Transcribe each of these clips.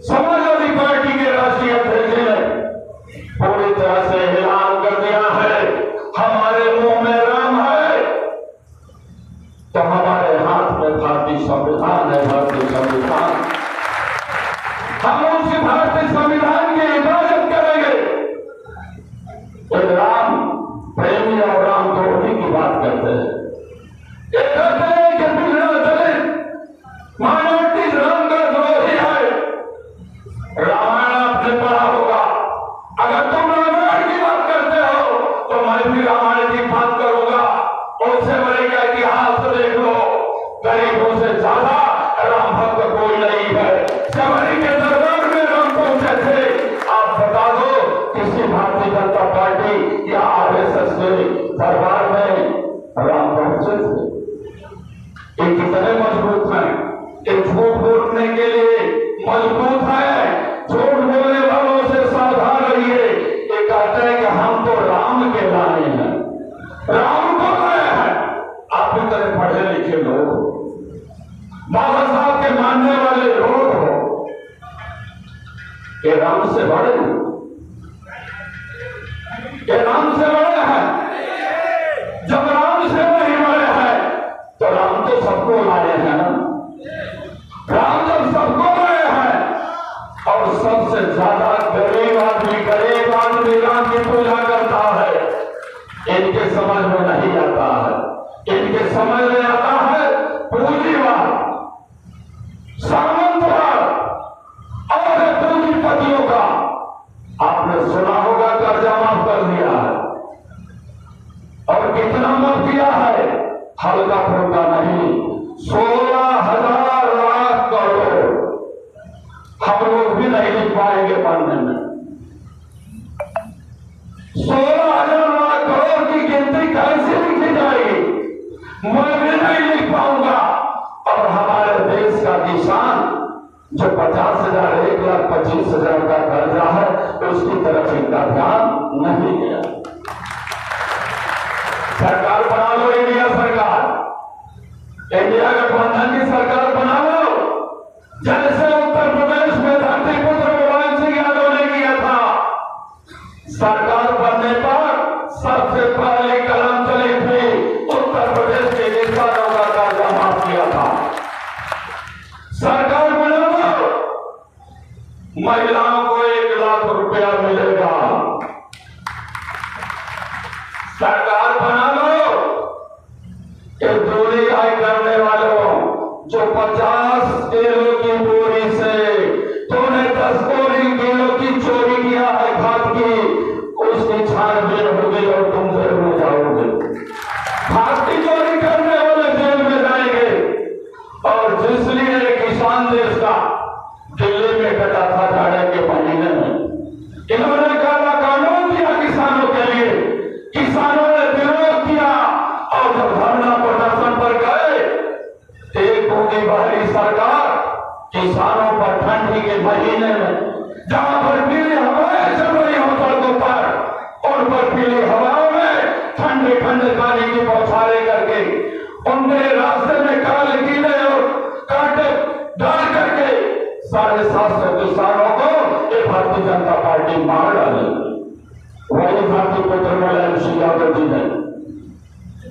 Samajwadi party के राष्ट्रीय अध्यक्ष ने पूरी तरह से ऐलान कर दिया है हमारे मुंह में राम है तो हमारे हाथ में भारतीय संविधान है। भारतीय संविधान, हम उस भारतीय संविधान की हिफाजत करेंगे। राम प्रेमी और राम द्रोही की बात करते हैं। एक कहते हैं कि पिछड़ा दलित माइनॉरिटी राम का द्रोही है। रामायण आपने पढ़ा होगा। अगर तुम रामायण की बात करते हो तो मैं भी रामायण की बात करूंगा। उससे बड़े का इतिहास देख लो, गरीबों से ज्यादा राम भक्त कोई नहीं है। शबरी के दरबार में राम पहुंचे थे। आप बता दो किसी भारतीय जनता पार्टी या आरएसएस के दरबार में राम पहुंचे थे? ये कितने मजबूत हैं। ये झूठ बोलने के लिए मजबूत है। झूठ बोलने वालों से सावधान रहिए। ये कहते हैं कि हम तो राम के लाए हैं, राम को लाए हैं। आप भी तरह पढ़े लिखे लोग, बाबा साहब के मानने वाले लोग हो, ये राम से बड़े हैं, ये राम से बड़े हैं। जब राम से नहीं बड़े हैं तो राम तो सबको लाए हैं ना। राम जब सबको लाए हैं और सबसे ज्यादा गरीब आदमी राम की पूजा करता है। इनके समझ में नहीं आता है। इनके समझ में आता है पूंजीवाद, सामंतवाद और पूंजीपतियों का। आपने सुना होगा कर्जा माफ कर दिया है और कितना माफ किया है? हल्का फुल्का नहीं, 16,000 लाख करोड़। हम लोग भी नहीं लिख पाएंगे पढ़ने में। 16,000 लाख करोड़ की गिनती कैसे लिखी जाएगी? मैं भी नहीं लिख पाऊंगा। और हमारे देश का किसान जो 50,000 1,25,000 का कर्जा है उसकी तरफ इनका ध्यान नहीं गया। सरकार बना लो, इंडिया सरकार, इंडिया गठबंधन की सरकार बना लो। जैसे उत्तर प्रदेश में धरतीपुत्र मुलायम सिंह यादव ने किया था। सरकार बनने पर सबसे पहले कलम चली थी, उत्तर प्रदेश के किसानों का कर्जा माफ किया था। सरकार बना लो, महिलाओं को 1 लाख रुपया मिलेगा। सरकार बना लो, ये चोरी आय करने वालों जो 50 किलो की बोरी से तूने 10 किलो की चोरी किया है खाद की, उसकी छानबीन होगी और तुम जेल में जाओगे। खाद की चोरी करने वाले जेल में जाएंगे। और जिसलिए किसान देश का दिल्ली में कटा था जाड़े के महीने में, इन्होंने काला कानून दिया किसानों के लिए। किसानों ने विरोध किया और जब धरना प्रदर्शन पर गए, एक होगी बाहरी सरकार किसानों पर ठंडी के महीने में जहां पर पीली हवाएं चल रही हो सड़कों पर, उन पर पीली हवाओं में ठंडे ठंडे पानी की बौछारें करके उनके रास्ते में काले कीड़े और कांटे डाल करके 750 किसानों को एक भारतीय जनता पार्टी मार डाली। वही भारतीय पुत्र मुलायम सिंह यादव जी ने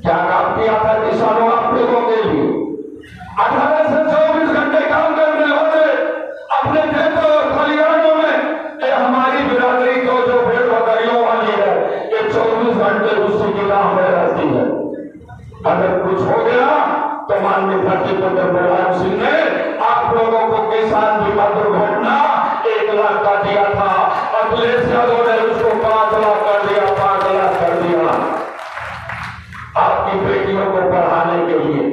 क्या काम किया था किसानों आप लोगों के लिए? 18 से 24 घंटे काम करने वाले अपने खेतों और खलिहानों में ये हमारी बिरादरी को जो भेड़ बकरियों वाली है, ये 24 घंटे उसी की राह में रहती है। अगर कुछ हो गया तो माननीय भारतीय पुत्र मुलायम सिंह ने आप लोगों को किसान बीमा दुर्घटना 1 लाख का दिया था। अखिलेश यादव ने उसको 5 लाख कर दिया, 5 लाख कर दिया आपकी बेटियों को पढ़ाने के लिए।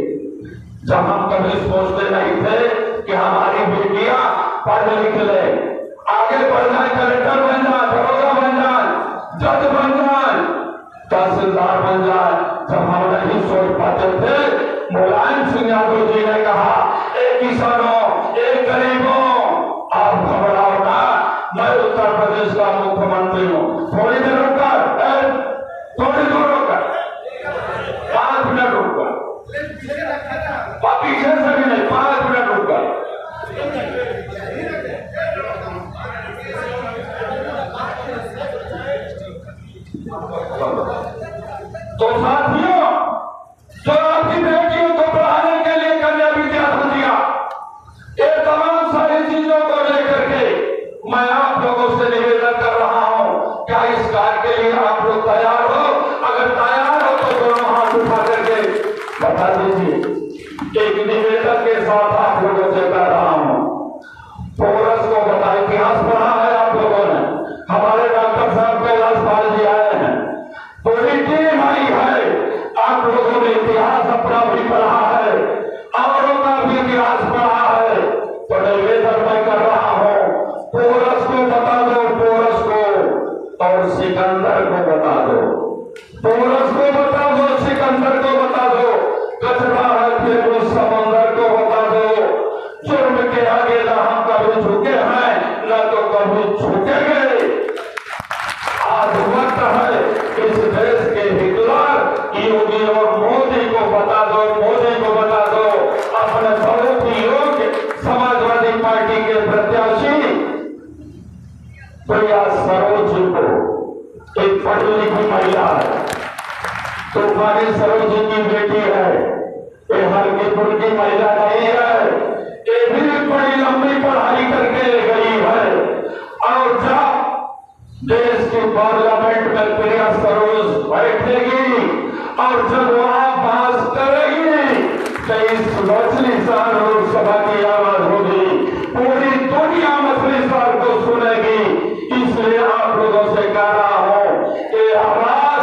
जब हम कभी सोचते नहीं थे कि हमारी बेटियां पढ़ लिख ले, आगे बढ़ जाए, कलेक्टर बन जाए, दरोगा बन जाए, जज बन जाए, तहसीलदार बन जाए, जब हम नहीं सोच पाते थे, मुलायम सिंह यादव जी ने कहा, एक किसानों, एक गरीबों, आप घबराओ ना, मैं उत्तर प्रदेश का मुख्यमंत्री हूं। थोड़ी देर रुककर, थोड़ी दूर रुककर, 5 मिनट रुककर, पीछे से भी नहीं, 5 मिनट रुककर। प्रिया सरोज को, एक पढ़ी लिखी महिला है, तूफानी सरोज की बेटी है, ये हल्कीपुर की महिला नहीं है, ये भी बड़ी लंबी पढ़ाई करके गई है। और जब देश की पार्लियामेंट में प्रिया सरोज बैठेगी और जब वहां पास करेगी तो इस मछली शहर लोकसभा की आवाज होगी, पूरी दुनिया मछली शहर को सुनेगी। इसलिए आप लोगों से कह रहा हूं कि आवाज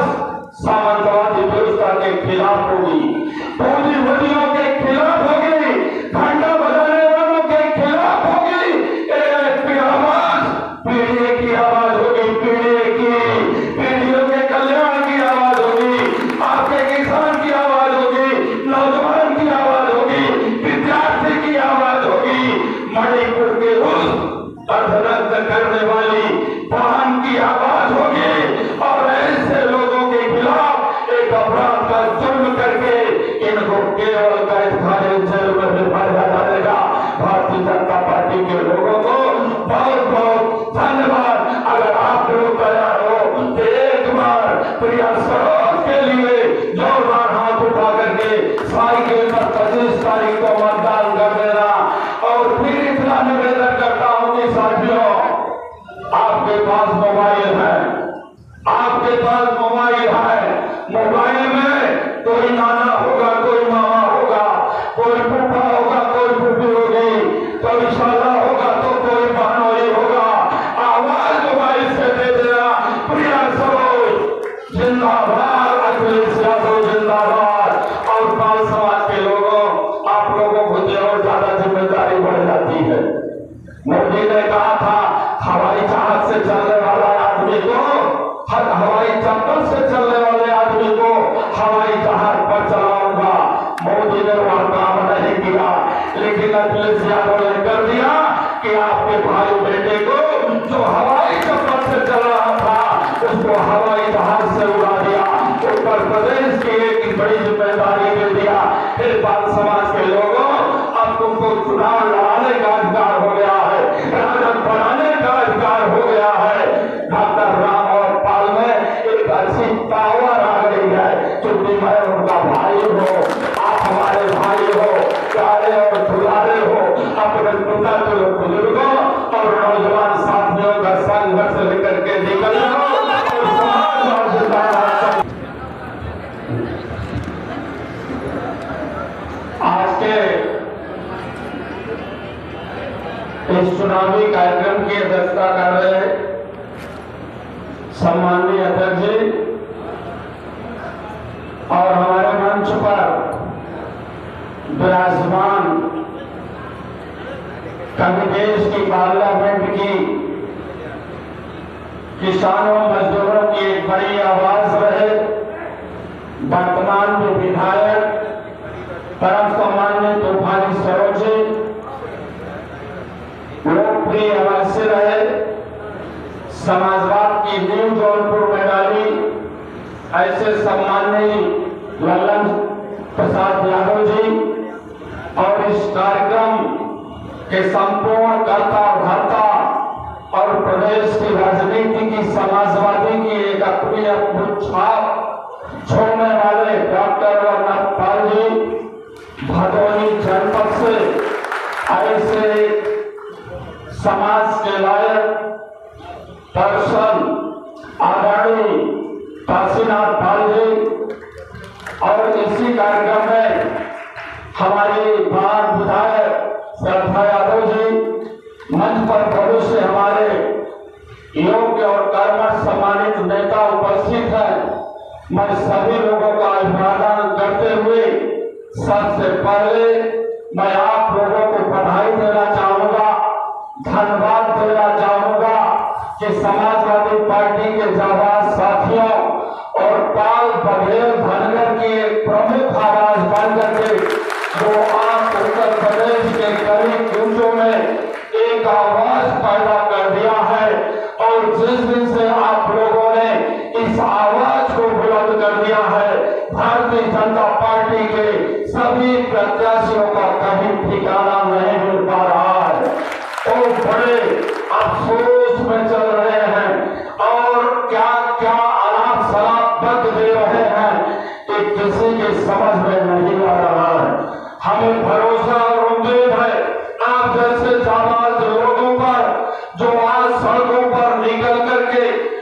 सामंतवादी व्यवस्था के खिलाफ होगी, पूंजीपतियों के खिलाफ होगी, घंटा बजाने वालों के खिलाफ होगी। एक आवाज पीढ़ी की आवाज होगी, पीढ़ियों के कल्याण की आवाज होगी, आपके किसान की आवाज होगी, नौजवान की आवाज होगी, विद्यार्थी की आवाज होगी, मणिपुर के उस अर्धरक्त करने वाली बहन की आवाज होगी। और ऐसे लोगों के खिलाफ एक अपराध का जुर्म करके इनको केवल कैद खाने जेल में बिठाया जाएगा। भारतीय जनता पार्टी के लोगों को बहुत बहुत धन्यवाद। अगर आप लोग तैयार हो तो एक बार प्रिया सरोज के लिए जोरदार हाथ उठा करके साइकिल पर 25 तारीख को मतदान कर देना। और फिर इतना निवेदन करता हूं कि साथियों, आपके पास मोबाइल है, आपके पास मोबाइल है, मोबाइल में कोई नाना होगा, कोई मामा होगा, कोई फूफा होगा, कोई फूफी होगी, कोई शाला होगा तो कोई बहनोई होगा। आवाज मोबाइल से दे देना, प्रिया सरोज जिंदाबाद, अखिलेश यादव जिंदाबाद। और पाल समाज के लोगों, आप लोगों को और ज्यादा जिम्मेदारी बढ़ जाती है। मोदी ने कहा था हवाई जहाज से चलने वाला आदमी को, हवाई चप्पल से चलने वाले आदमी को हवाई जहाज पर चलाऊंगा। मोदी ने वह काम नहीं किया, लेकिन अखिलेश यादव ने कर दिया कि आपके भाई बेटे को जो हवाई चप्पल से चल रहा था उसको हवाई जहाज से उड़ा दिया। उत्तर प्रदेश की एक बड़ी जिम्मेदारी दे दिया। फिर बाल समाज के लोगों, अब तुमको चुनाव लड़ाने का अधिकार हो गया है, राजद बनाने का अधिकार हो गया है। डॉक्टर राम और पाल में एक अच्छी पावर आ गई है, क्योंकि मैं उनका भाई हूँ, आप हमारे भाई हो, प्यारे और दुलारे हो। अपने पिता के बुजुर्गों और नौजवान साथियों का संघर्ष लेकर के निकल जाओ और समाज जिंदाबाद। आज के इस चुनावी कार्यक्रम की अध्यक्षता कर रहे सम्माननीय अध्यक्ष जी और हमारे मंच पर विराजमान कभी देश की पार्लियामेंट की किसानों मजदूरों की एक बड़ी आवाज रहे, वर्तमान में विधायक परम सम्मान्य तूफानी सरोज जी लोकप्रिय आवाज से रहे, समाजवाद की नींव जौनपुर में डाली ऐसे सम्माननीय लल्लन प्रसाद यादव जी और इस कार्यक्रम के संपूर्ण कर्ता धर्ता और प्रदेश की राजनीति की समाजवादी की एक अपनी अद्भुत छाप छोड़ने वाले डॉक्टर वल्लभ पाल जी भदोही जनपद से ऐसे समाज के लायक दर्शन आदरणीय काशीनाथ पाल जी और इसी कार्यक्रम में हमारी महान विधायक श्रद्धा यादव जी, मंच पर भविष्य हमारे योग्य और कर्मठ सम्मानित नेता उपस्थित हैं। मैं सभी लोगों का अभिवादन करते हुए सबसे पहले मैं आप लोगों को बधाई देना चाहूंगा, धन्यवाद देना चाहूंगा कि समाजवादी पार्टी के जाबाज साथियों और पाल बघेल धनगर की एक प्रमुख आवाज बन करके वो आप उत्तर प्रदेश के गरीब गुंजों में एक आवाज पैदा कर दिया है। और जिस दिन से आप लोगों ने इस आवाज को बुलंद कर दिया है, भारतीय जनता पार्टी के सभी प्रत्याशियों का कहीं ठिकाना नहीं मिल पा रहा है। तो बड़े अफसोस में चल रहे करके